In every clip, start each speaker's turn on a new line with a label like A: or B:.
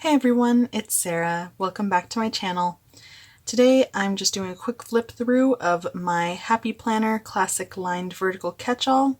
A: Hey everyone, it's Sarah. Welcome back to my channel. Today I'm just doing a quick flip through of my Happy Planner Classic Lined Vertical Catch-All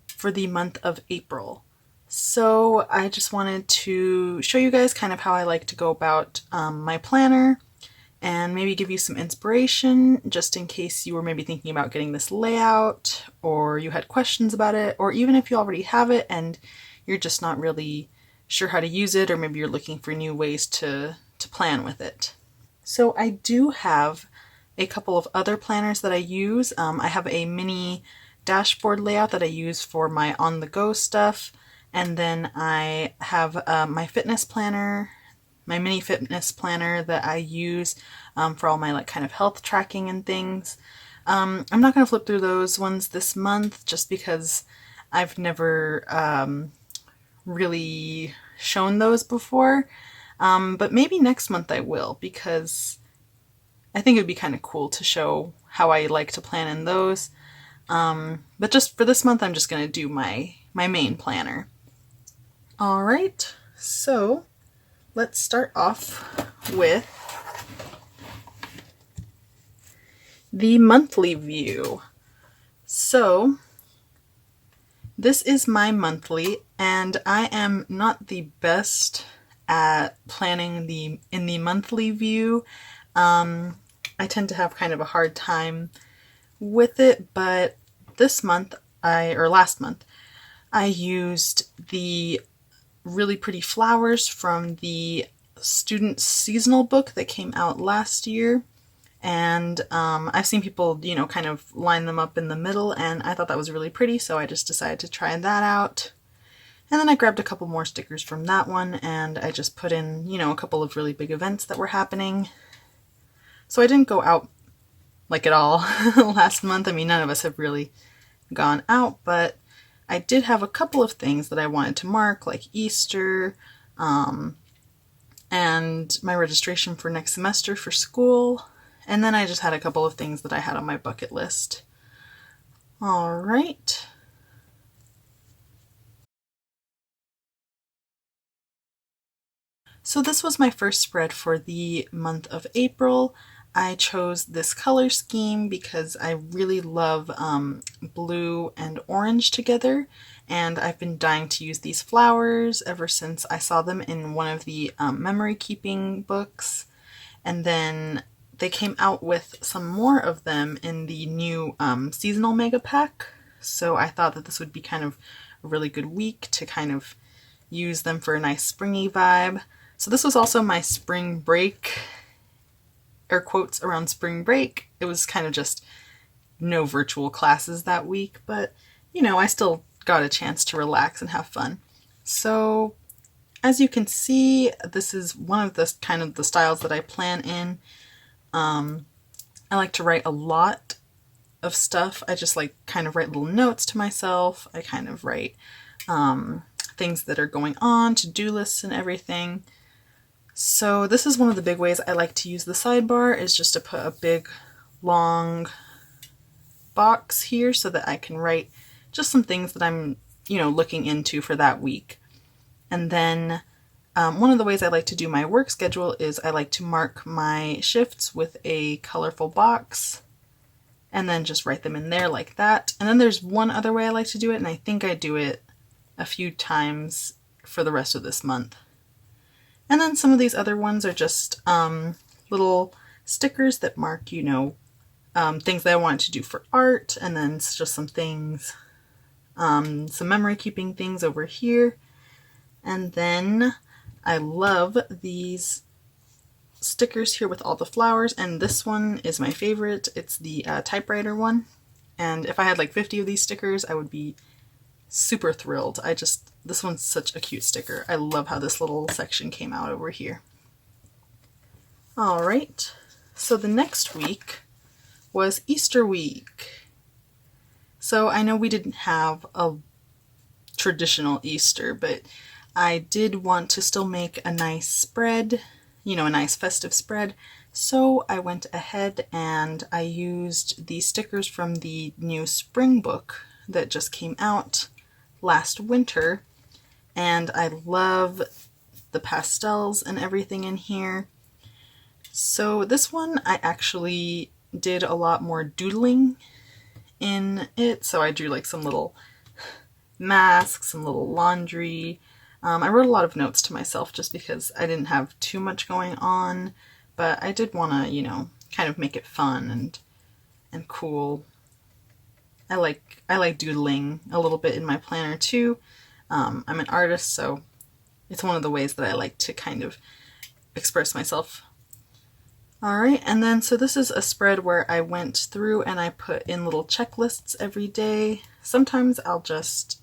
A: for the month of April. So I just wanted to show you guys kind of how I like to go about my planner and maybe give you some inspiration just in case you were maybe thinking about getting this layout or you had questions about it, or even if you already have it and you're just not really sure how to use it, or maybe you're looking for new ways to plan with it. So I do have a couple of other planners that I use. I have a mini dashboard layout that I use for my on-the-go stuff, and then I have my fitness planner, my mini fitness planner that I use for all my kind of health tracking and things. I'm not going to flip through those ones this month just because I've never really shown those before, but maybe next month I will, because I think it would be kind of cool to show how I like to plan in those. But just for this month, I'm just going to do my main planner. Alright, so let's start off with the monthly view. So this is my monthly, and I am not the best at planning in the monthly view. I tend to have kind of a hard time with it, but this month, last month, I used the really pretty flowers from the student seasonal book that came out last year. And I've seen people, kind of line them up in the middle, and I thought that was really pretty, so I just decided to try that out. And then I grabbed a couple more stickers from that one, and I just put in, a couple of really big events that were happening. So I didn't go out like at all last month. I mean, none of us have really gone out, but I did have a couple of things that I wanted to mark, like Easter, and my registration for next semester for school. And then I just had a couple of things that I had on my bucket list. All right. So this was my first spread for the month of April. I chose this color scheme because I really love blue and orange together, and I've been dying to use these flowers ever since I saw them in one of the memory keeping books. And then they came out with some more of them in the new seasonal mega pack, so I thought that this would be kind of a really good week to kind of use them for a nice springy vibe. So this was also my spring break, air quotes around spring break. It was kind of just no virtual classes that week, but I still got a chance to relax and have fun. So as you can see, this is one of the kind of the styles that I plan in. I like to write a lot of stuff. I just kind of write little notes to myself. I kind of write things that are going on, to-do lists and everything. So this is one of the big ways I like to use the sidebar, is just to put a big long box here so that I can write just some things that I'm, looking into for that week. And then one of the ways I like to do my work schedule is I like to mark my shifts with a colorful box and then just write them in there like that. And then there's one other way I like to do it, and I think I do it a few times for the rest of this month. And then some of these other ones are just little stickers that mark, things that I wanted to do for art, and then it's just some things, some memory keeping things over here. And then I love these stickers here with all the flowers, and this one is my favorite. It's the typewriter one, and if I had 50 of these stickers, I would be super thrilled. This one's such a cute sticker. I love how this little section came out over here. Alright, so the next week was Easter week. So I know we didn't have a traditional Easter, but I did want to still make a nice spread, a nice festive spread. So I went ahead and I used the stickers from the new spring book that just came out last winter. And I love the pastels and everything in here. So this one I actually did a lot more doodling in it. So I drew like some little masks, some little laundry. I wrote a lot of notes to myself just because I didn't have too much going on, but I did want to, you know, kind of make it fun and cool. I like doodling a little bit in my planner too. I'm an artist, so it's one of the ways that I like to kind of express myself. Alright, and then so this is a spread where I went through and I put in little checklists every day. Sometimes I'll just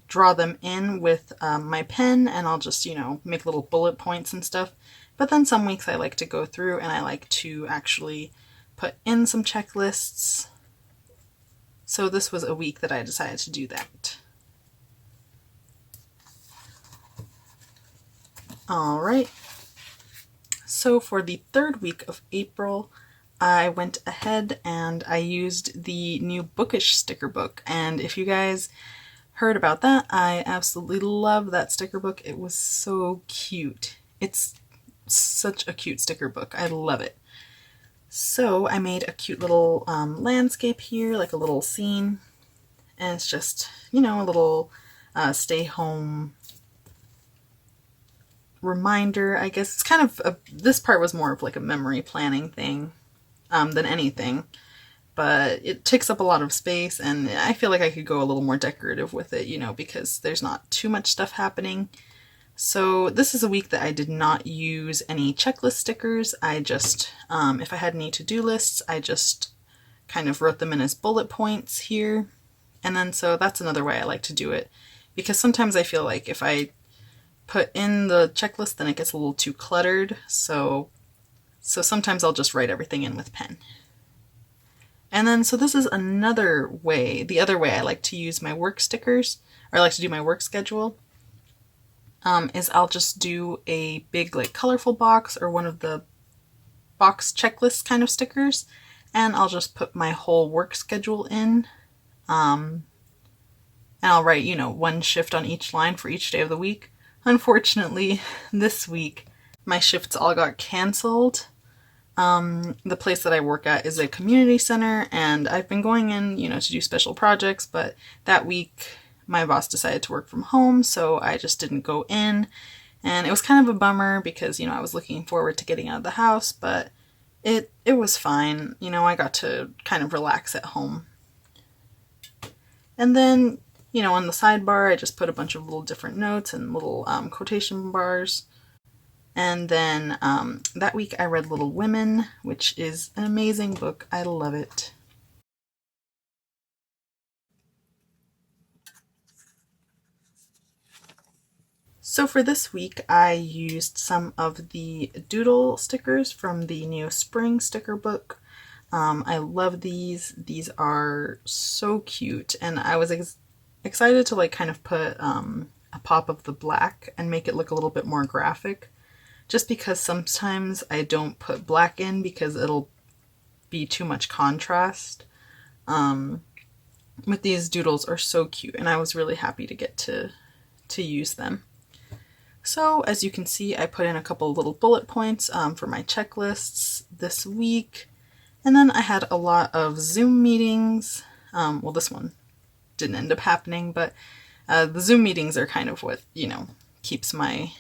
A: draw them in with my pen and I'll just, you know, make little bullet points and stuff. But then some weeks I like to go through and I like to actually put in some checklists. So this was a week that I decided to do that. Alright, so for the third week of April, I went ahead and I used the new Bookish sticker book. And if you guys heard about that, I absolutely love that sticker book. It was so cute. It's such a cute sticker book. I love it. So I made a cute little landscape here, like a little scene. And it's just, you know, a little stay home reminder, I guess. It's kind of, this part was more of like a memory planning thing than anything. But it takes up a lot of space and I feel like I could go a little more decorative with it, you know, because there's not too much stuff happening. So this is a week that I did not use any checklist stickers. I just, if I had any to-do lists, I just kind of wrote them in as bullet points here. And then so that's another way I like to do it, because sometimes I feel like if I put in the checklist, then it gets a little too cluttered. So sometimes I'll just write everything in with pen. And then, so this is another way, the other way I like to use my work stickers, or I like to do my work schedule, is I'll just do a big, like, colorful box or one of the box checklist kind of stickers, and I'll just put my whole work schedule in, and I'll write, you know, one shift on each line for each day of the week. Unfortunately, this week, my shifts all got canceled. The place that I work at is a community center, and I've been going in, you know, to do special projects, but that week my boss decided to work from home, so I just didn't go in, and it was kind of a bummer because, you know, I was looking forward to getting out of the house, but it was fine. You know, I got to kind of relax at home. And then, you know, on the sidebar, I just put a bunch of little different notes and little quotation bars. And then that week I read Little Women, which is an amazing book. I love it. So for this week, I used some of the doodle stickers from the new spring sticker book. I love these. These are so cute, and I was excited to like kind of put a pop of the black and make it look a little bit more graphic. Just because sometimes I don't put black in because it'll be too much contrast. But these doodles are so cute, and I was really happy to get to use them. So as you can see, I put in a couple of little bullet points for my checklists this week. And then I had a lot of Zoom meetings. Well, this one didn't end up happening, but the Zoom meetings are kind of what, you know, keeps my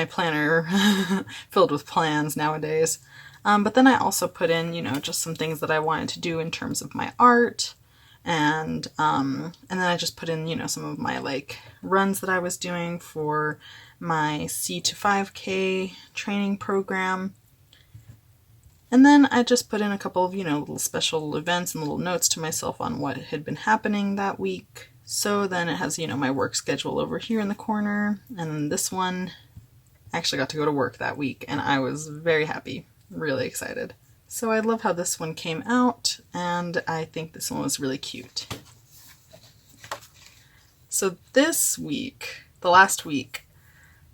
A: planner filled with plans nowadays. But then I also put in, you know, just some things that I wanted to do in terms of my art. And then I just put in, you know, some of my like runs that I was doing for my C to 5K training program. And then I just put in a couple of, you know, little special events and little notes to myself on what had been happening that week. So then it has, you know, my work schedule over here in the corner. And then this one, I actually got to go to work that week and I was very happy, really excited. So I love how this one came out, and I think this one was really cute. So this week, the last week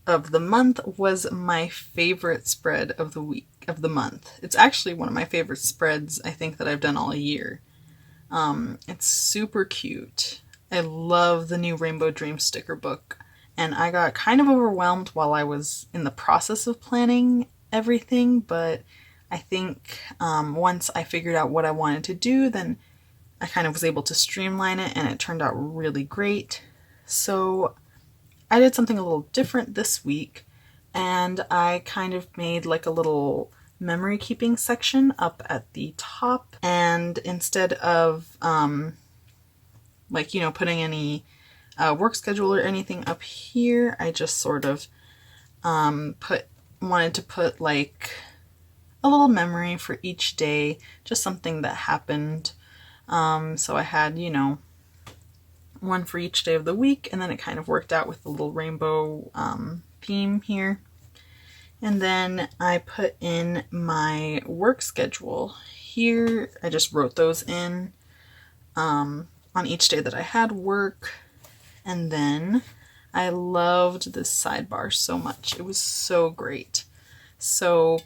A: of the month, was my favorite spread of the week, of the month. It's actually one of my favorite spreads I think that I've done all year. It's super cute. I love the new Rainbow Dream sticker book, and I got kind of overwhelmed while I was in the process of planning everything, but I think once I figured out what I wanted to do, then I kind of was able to streamline it and it turned out really great. So I did something a little different this week, and I kind of made like a little memory keeping section up at the top, and instead of putting any work schedule or anything up here, I just sort of wanted to put like a little memory for each day, just something that happened. So I had, one for each day of the week, and then it kind of worked out with the little rainbow theme here. And then I put in my work schedule here. I just wrote those in on each day that I had work. And then I loved this sidebar so much. It was so great. So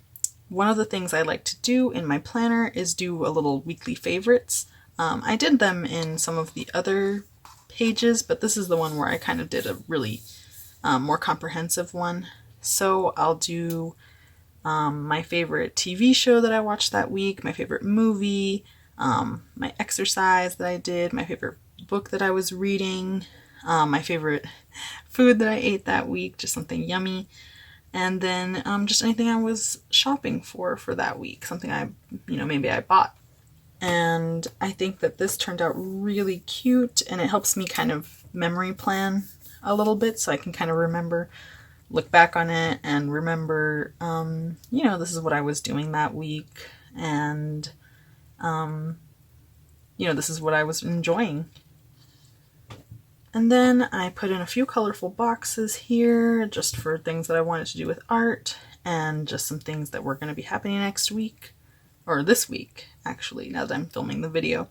A: one of the things I like to do in my planner is do a little weekly favorites. I did them in some of the other pages, but this is the one where I kind of did a really more comprehensive one. So I'll do my favorite TV show that I watched that week, my favorite movie, my exercise that I did, my favorite book that I was reading, my favorite food that I ate that week, just something yummy, and then just anything I was shopping for that week, something maybe I bought. And I think that this turned out really cute, and it helps me kind of memory plan a little bit so I can kind of look back on it and remember, this is what I was doing that week, and, this is what I was enjoying. And then I put in a few colorful boxes here just for things that I wanted to do with art, and just some things that were going to be happening next week, or this week, actually, now that I'm filming the video,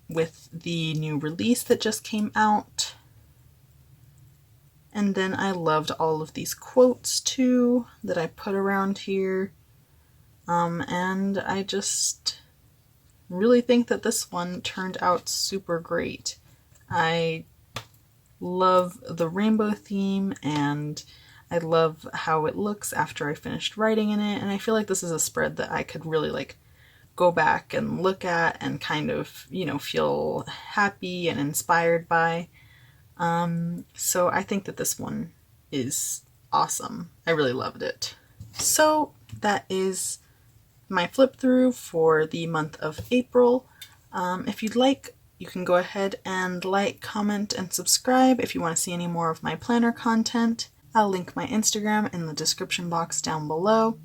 A: with the new release that just came out. And then I loved all of these quotes too that I put around here. And I just really think that this one turned out super great. I love the rainbow theme, and I love how it looks after I finished writing in it, and I feel like this is a spread that I could really go back and look at and kind of, feel happy and inspired by. So I think that this one is awesome. I really loved it. So that is my flip through for the month of April. If you'd like, you can go ahead and like, comment, and subscribe if you want to see any more of my planner content. I'll link my Instagram in the description box down below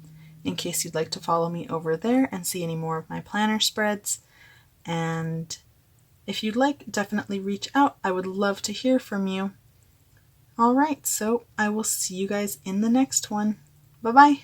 A: in case you'd like to follow me over there and see any more of my planner spreads. And if you'd like, definitely reach out. I would love to hear from you. Alright, so I will see you guys in the next one. Bye-bye!